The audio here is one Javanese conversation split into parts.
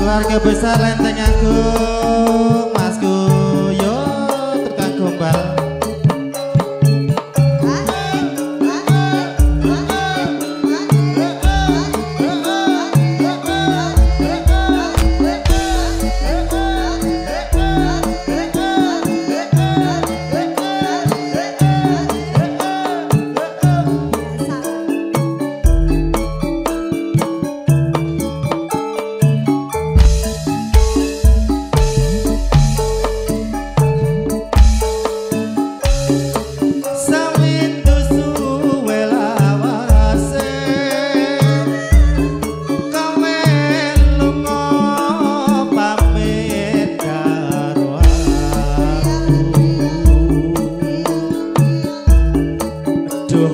Keluarga besar Lenteng Agung, Masku yo tukang gombal.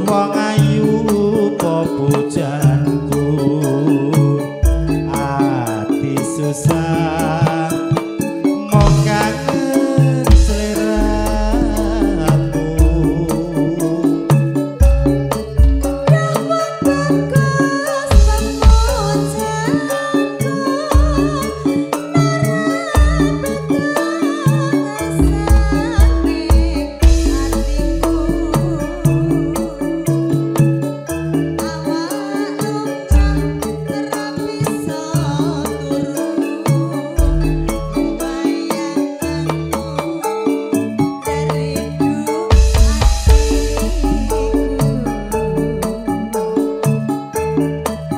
Wong ayu po pujanku, ati susah mau kangen seleramu.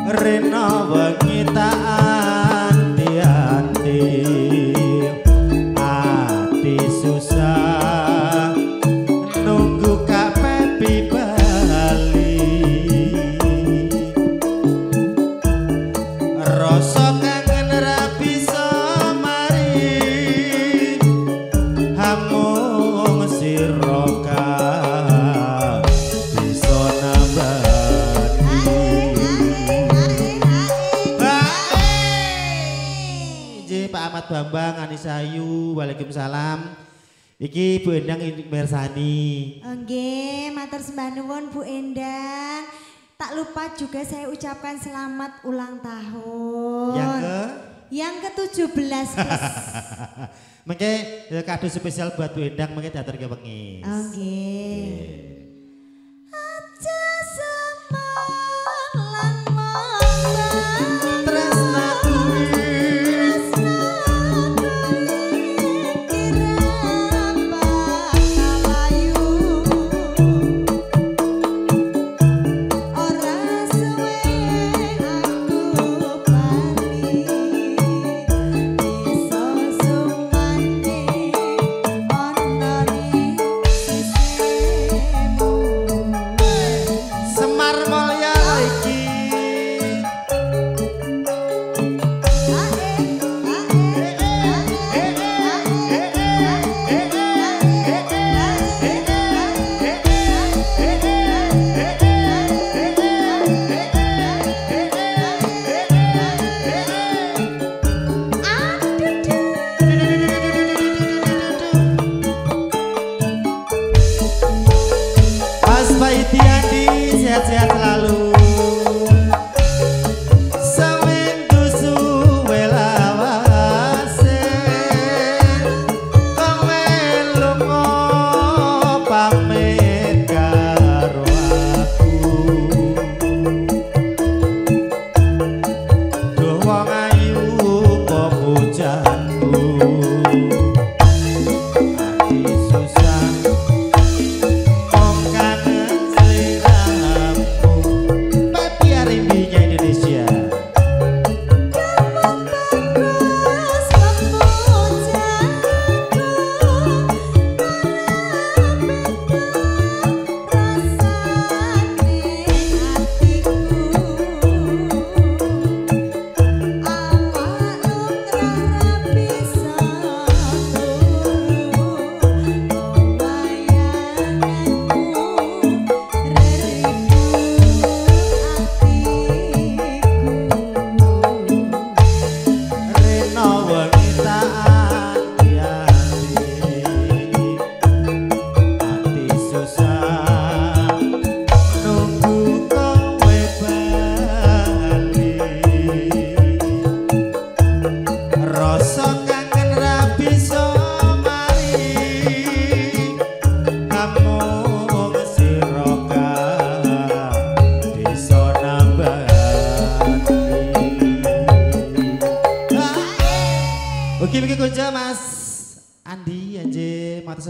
Rena wengi tak anti-anti, ati susah nunggu Kak Pepi bali. Rasa kangen ra bisa mari, hamung sira bisa Pak Ahmad Bambang, Anisayu, waalaikumsalam. Iki Bu Endang Mersani. Oke, matur sembah nuwun Bu Endang. Tak lupa juga saya ucapkan selamat ulang tahun. Yang ke-17. Mengke kado spesial buat Bu Endang, mengke diatur ke pengis. Oke. Aja sehat-sehat selalu.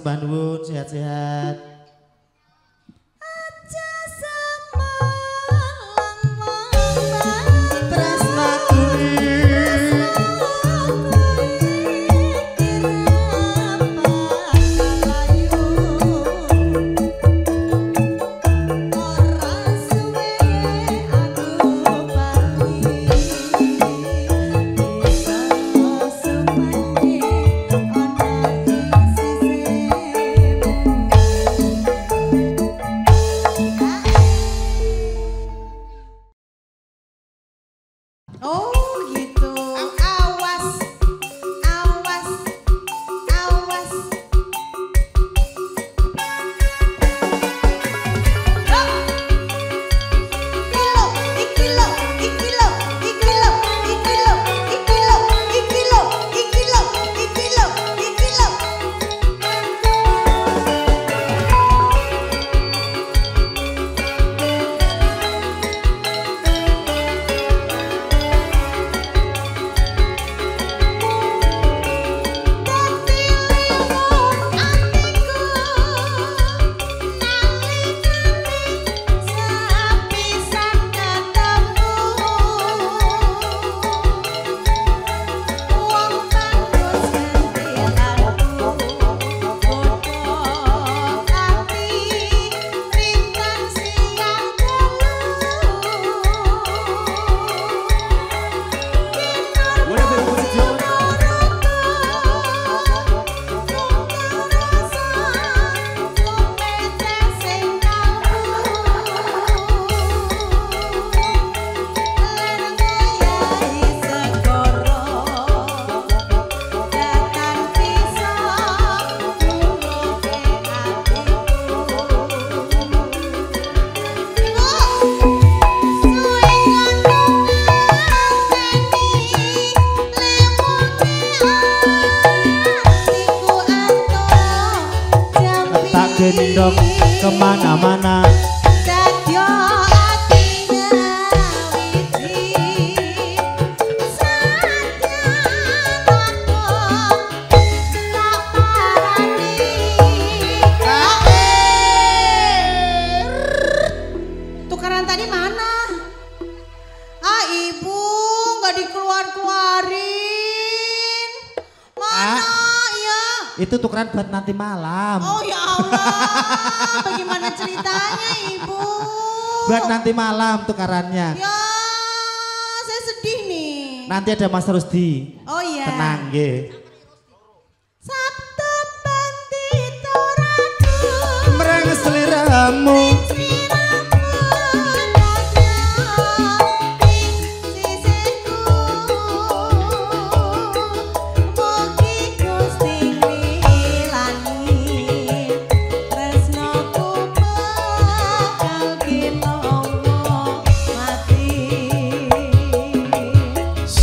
sembah nuwun sehat-sehat. Aja semalang tresnaku gendong kemana-mana. Tukaran tadi mana? Ah, ibu nggak dikeluar-keluarin. Mana ya? Itu tukeran buat nanti malam. Oh ya Allah, bagaimana ceritanya ibu? Buat nanti malam tukarannya. Ya, saya sedih nih. Nanti ada Mas Rusdi. Oh iya. Tenang nggih. Sabtu pentitoraku Mereng seliramu.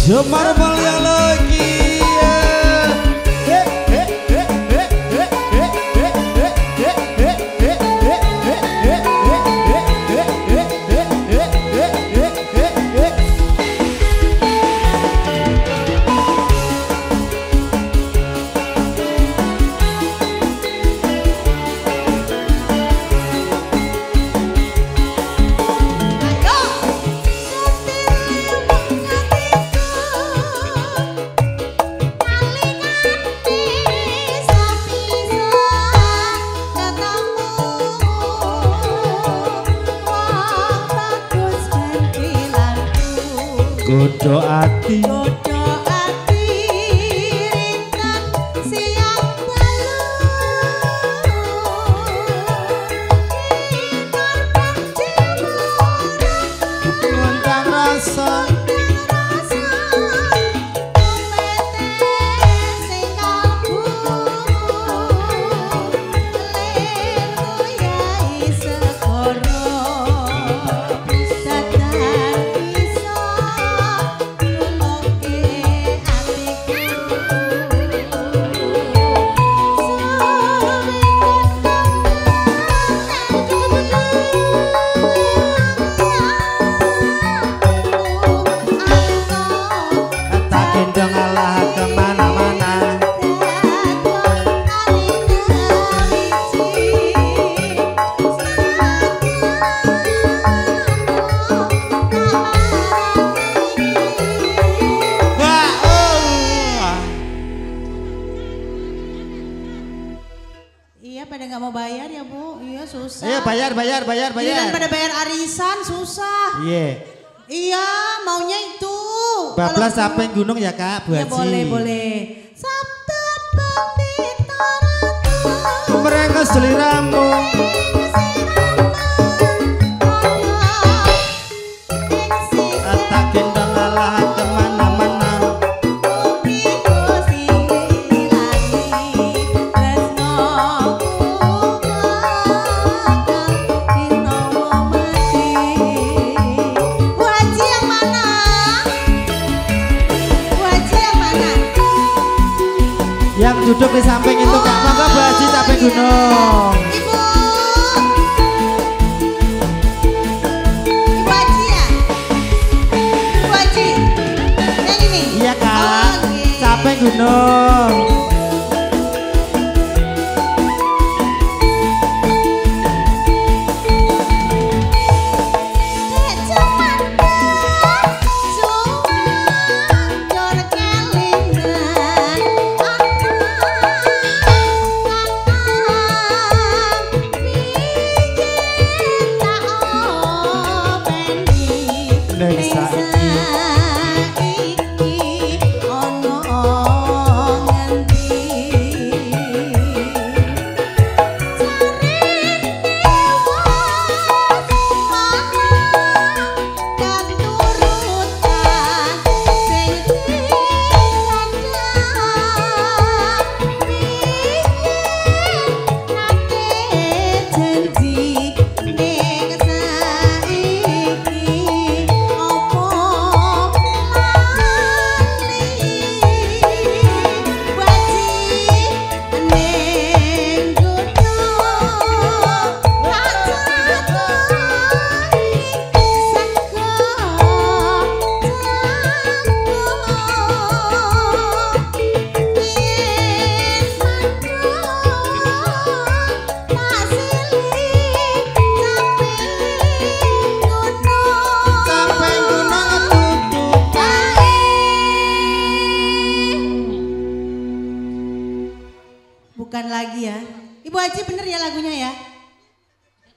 Semar Balya lagi Godho ati ringkang siang dalu korban jiwa ngundang rasa Sekoro bayar ya Bu, iya susah. Ayo bayar. Giliran pada bayar arisan susah. Iya, maunya itu. Bablas sampai gunung ya Kak, Bu Haji. Ya boleh. Sabtu penting taratu. Merengos seliramu. Tak gendong ngalah kemana-mana. Yang duduk di samping itu Kak, monggo Bu Haji sampai gunung. Ibu Haji ya? Ibu Haji, yang ini? Iya Kak, sampai gunung. Bukan lagi ya. Ibu Haji bener ya lagunya ya?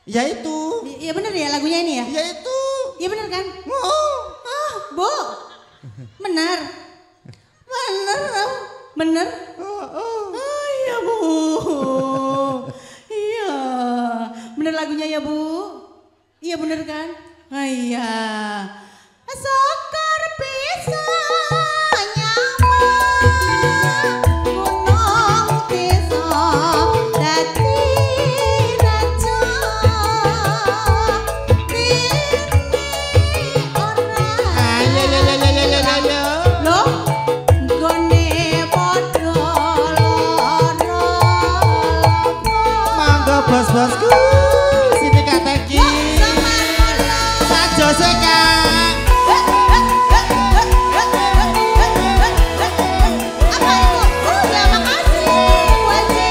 Ya itu. Iya bener ya lagunya ini ya? Ya itu. Iya bener kan? Oh. Bu. Bener. Bener. Iya Bu. Iya. Bener lagunya ya Bu? Iya bener kan? Iya. Sokar pisah. Bos-bosku, sini Kak Teki. Sajo se Kak. Apa itu? Ya makasih Bu Haji.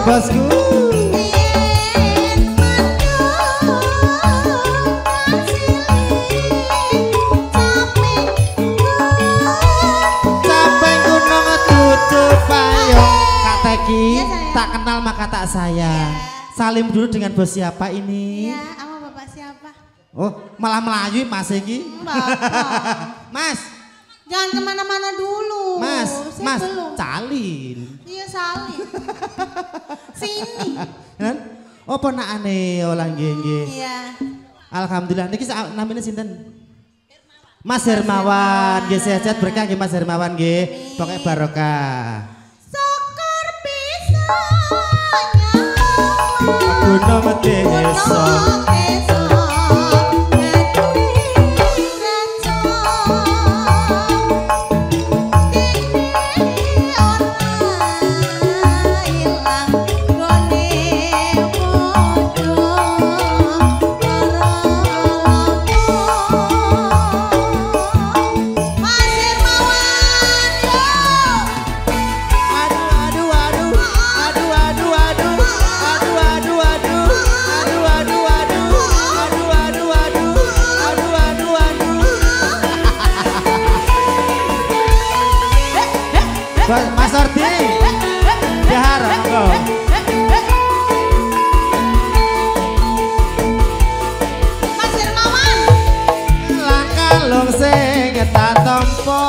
Bosku. Teki, tak kenal maka tak sayang. Salim dulu dengan bos siapa ini? Iya, sama bapak siapa? Oh, malah melayu mas ini. Mas. Jangan kemana-mana dulu. Mas, saya mas, belum. Salin. Iya salin. Sini. Kan? Oh ponakane olah nggih. Iya. Alhamdulillah niki namanya sinten? Mas Hermawan, nggih sehat berkah nggih Mas Hermawan nggih. Pokoke barokah. Sokor pisanya. Gunung desa. Mas Ordi, dahar monggo. Mas Hermawan. Langkalung sing tak tampa.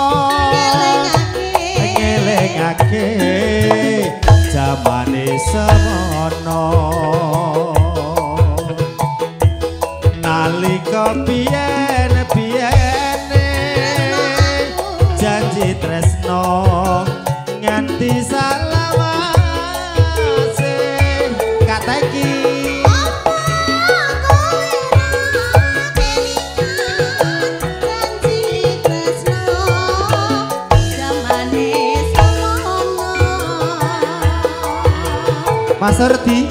Ngelingake jamane semono. Nalika biyen-biyene janji tresno nganti salawase kata iki Mas Ordi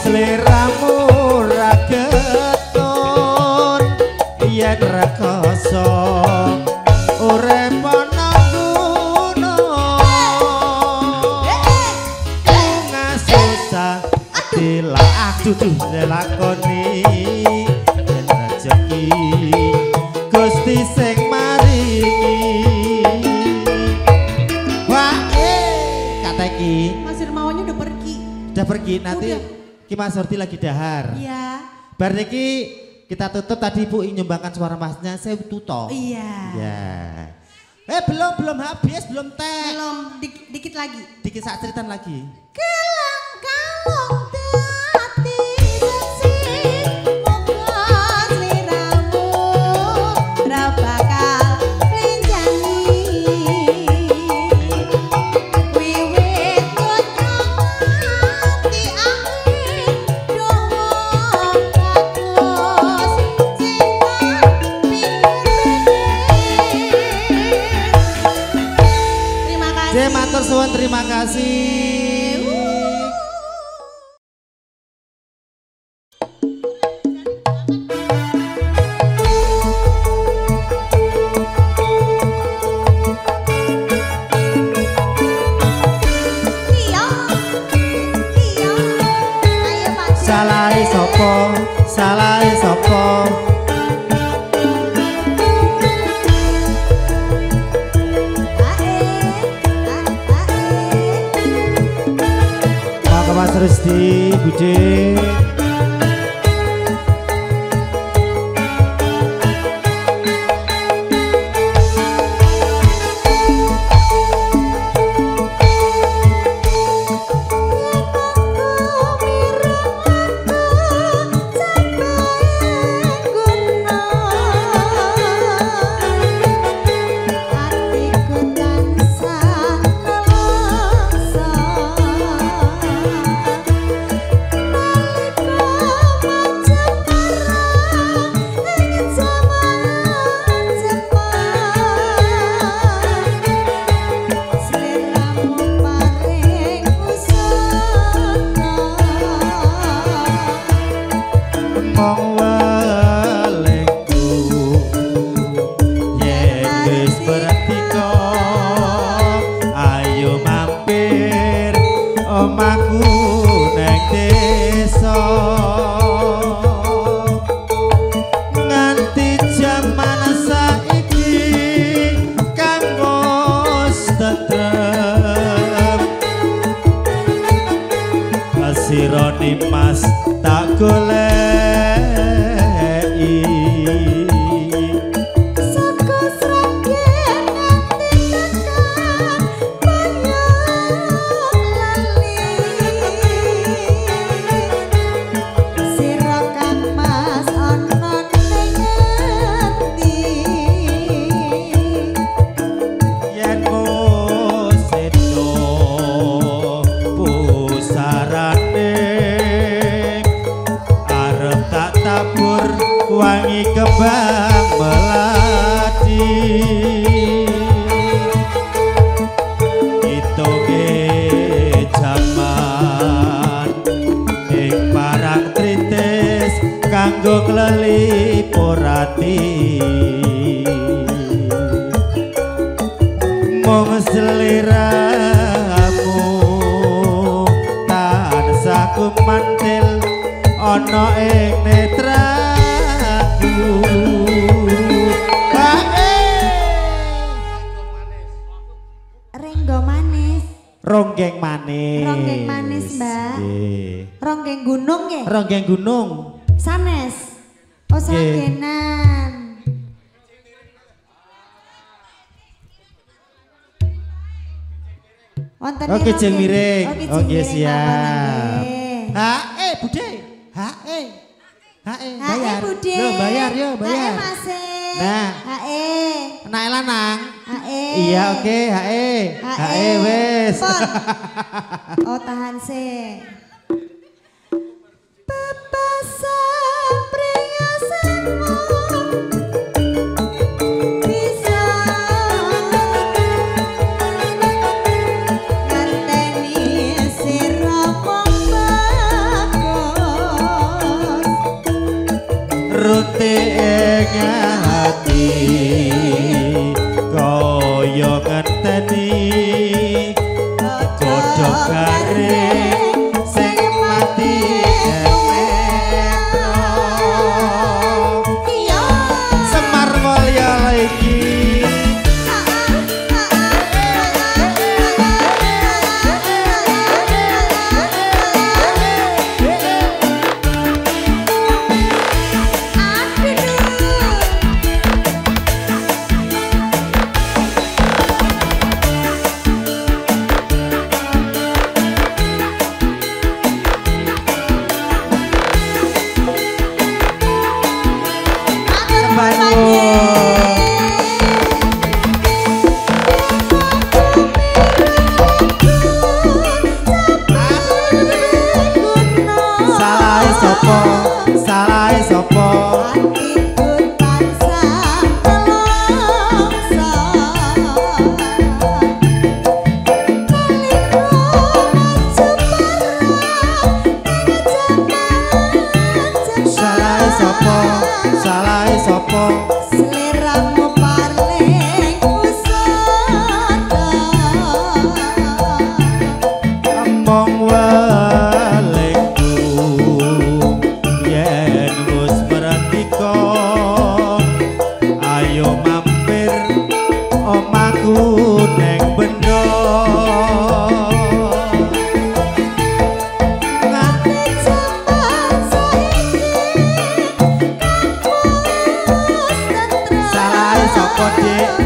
sliramu ra ketun yen rekoso urip ana gunung susah dilak duduh lakoni yen rezeki Gusti sing maringi wae kata iki Mas Hermawannya udah pergi nanti Ki Mas Ordi lagi dahar. Iya. Bar niki kita tutup tadi Ibu nyumbangkan suara masnya saya tutup. Iya. Ya. Belum habis, belum teh. Belum dikit lagi. Dikit sak ceritan lagi. Kelang-kalong hati sing moga sliramu ra bakal lenjani. Wiwit nganti akhir doa bagus sing Terima kasih. Matur suwun, terima kasih. Salahe sapa? Pak Mas Resti, Bude. Omahku neng nganti jaman saiki kanggo tetrep asironi mas tak goleki saka sragen nganti tekan bayang lali sira kang mas ana ning endi yen sedo pusarane arep tak tabur wangi kembang melati itoke jaman ing parang tritis kanggo nglelipur ati mung sliramu tansah kumantil ana ing netraku Renggo manis ronggeng manis ronggeng manis mbak ronggeng gunung ya ronggeng gunung sanes oh sagenan wonten oke jeng miring oke siap bude bayar bude yo bayar yo bayar nah naik lanang iya oke wes oh tahan se bebasan pria semu bisa nganteni sira mong bagus rute hati kaya ngenteni godhog garing sing mati Semar Mulya lagi salah sapa salah sapa seleramu paling usada among walengku yen wis perhatiku ayo mampir omahku neng bendo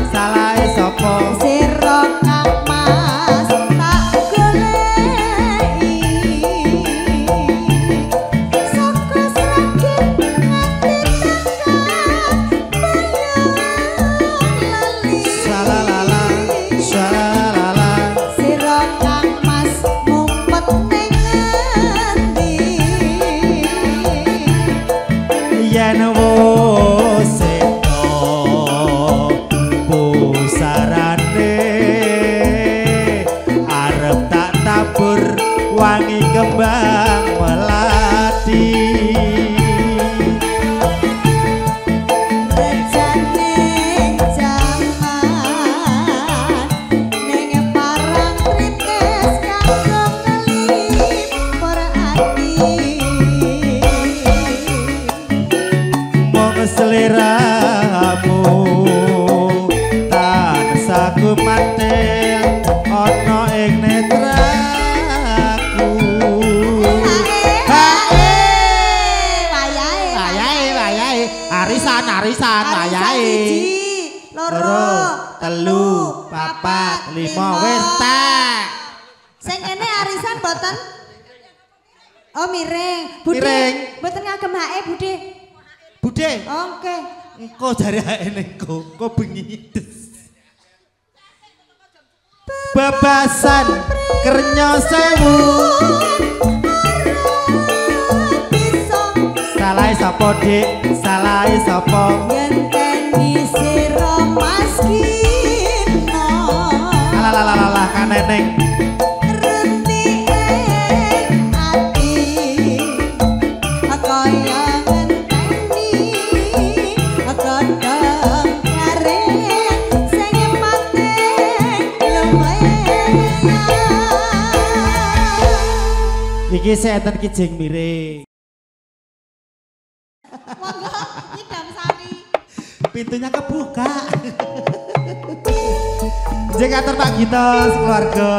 salah sapa sira kang mas tak goleki saka sragen nganti tekan bayang lali salalala sira kang mas ngumpet ning endi yen wis pusarane arep tak tabur wangi kembang melati rejane jaman ning parang tritis kanggo ngelipur ati wayahe. 1, 2, 3, 4, 5 wis tak. Sing kene arisan boten? Oh miring. Bude. Miring. Boten ngagem hake Bude. Bude. Oke. Engko jare hake engko, kok bengi. Bebasan kernya sewu. Salah sapa Dik? Salah sapa? Ngenteni sira Mas Kina. Alah kaneneng. Iki setan ki jeng miring. Monggo nyidam sari. Pintunya kebuka. Jeng atur Pak Gito sekeluarga.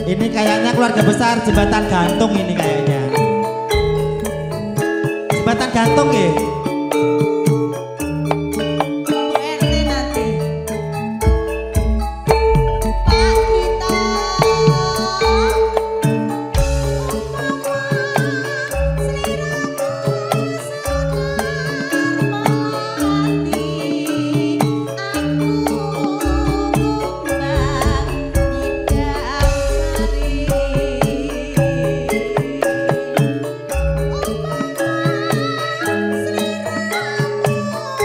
Ini kayaknya keluarga besar jembatan gantung ini kayaknya. Jembatan gantung ya? RT nanti. Pak Gito. Sri Rama Sekar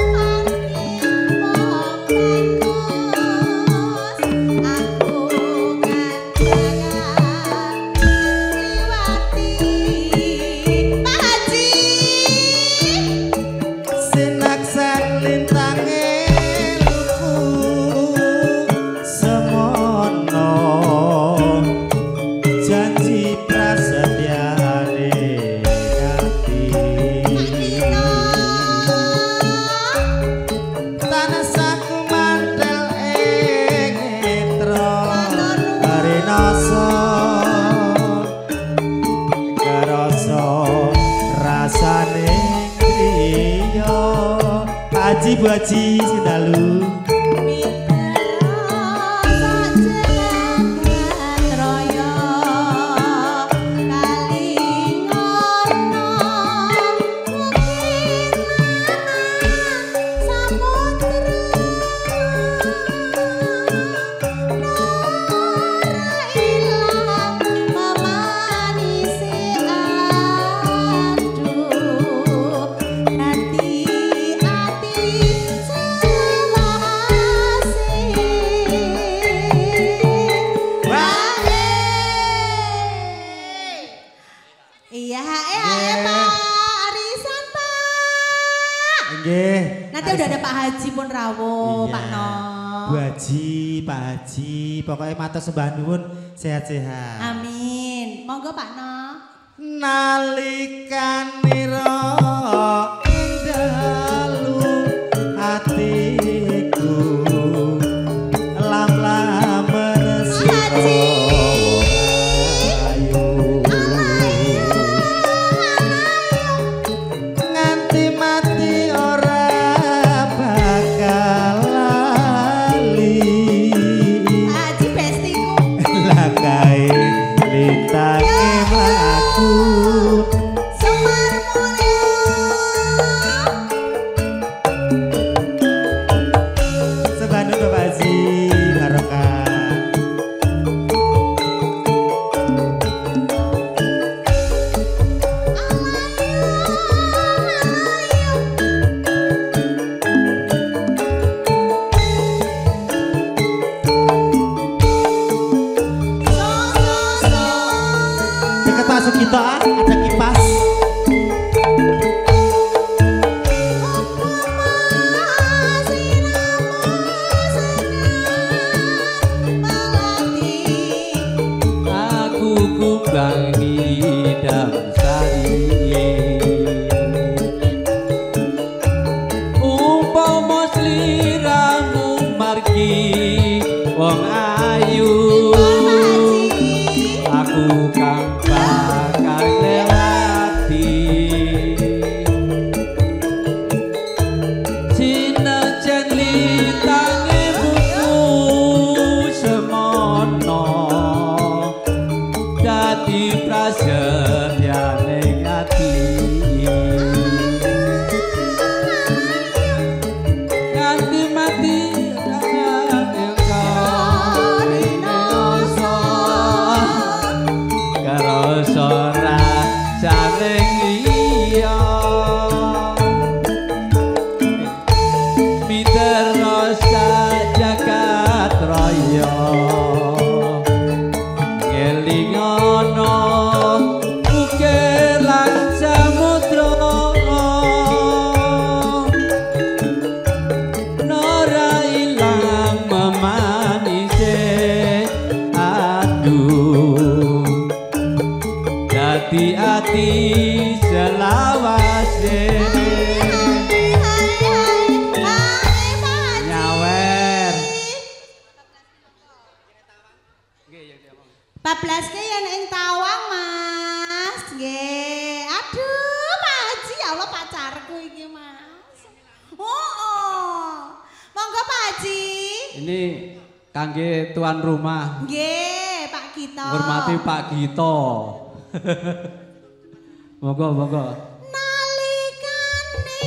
Melati. Aku kumbang nyidam Sinaksan lintange luku semono janji prasetyane ati tanah saku mantel ing netra karinoso karasa rasane kriya Haji Bu Haji Sindalu Iya, Pak Arisan Pak. nggih. Nanti udah ada Pak Haji pun rawuh, Iya. Pak No. Bu Haji, Pak Haji, pokoknya matur sembah nuwun sehat-sehat. Amin. Monggo Pak No. Nalikanira ing dalu atiku lam-lam resiko ayu nganti mati ora bakal lali Haji bestiku. lakai lintange mlaku Semar Mulya. Sebanu Bapak Haji barokah. Dekat masuk kita ada kipas. Aku kumbang ngidam sari nganti selawase nyawer 14 ke yen ing Tawang Mas nggih aduh Pak Haji ya Allah pacarku iki Mas monggo Pak Haji ini kangge tuan rumah nggih Pak Gito hormati Pak Gito monggo monggo nalikane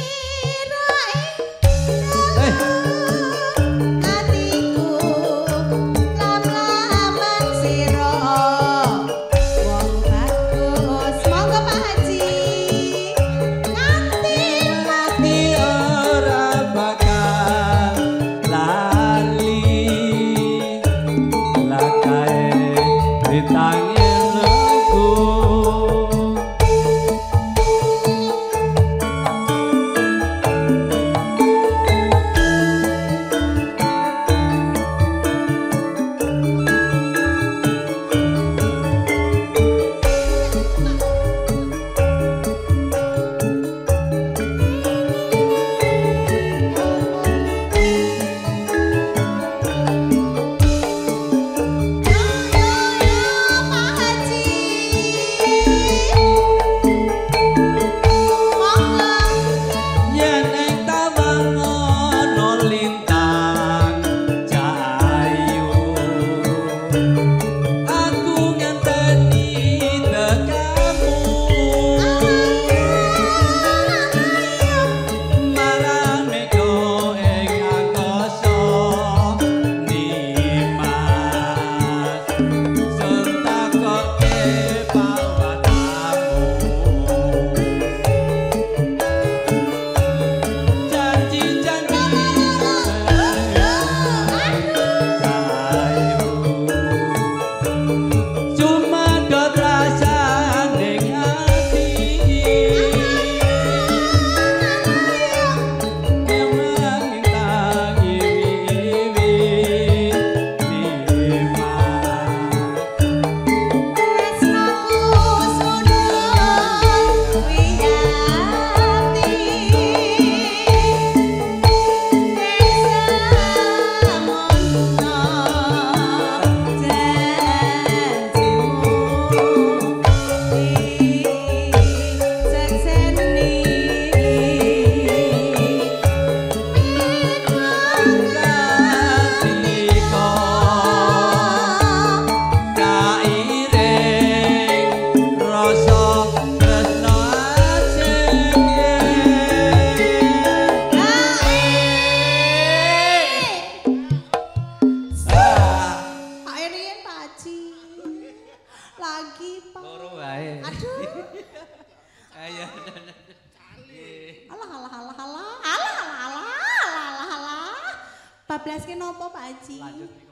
Bablas ki napa Pak Haji?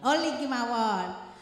Oh niki mawon.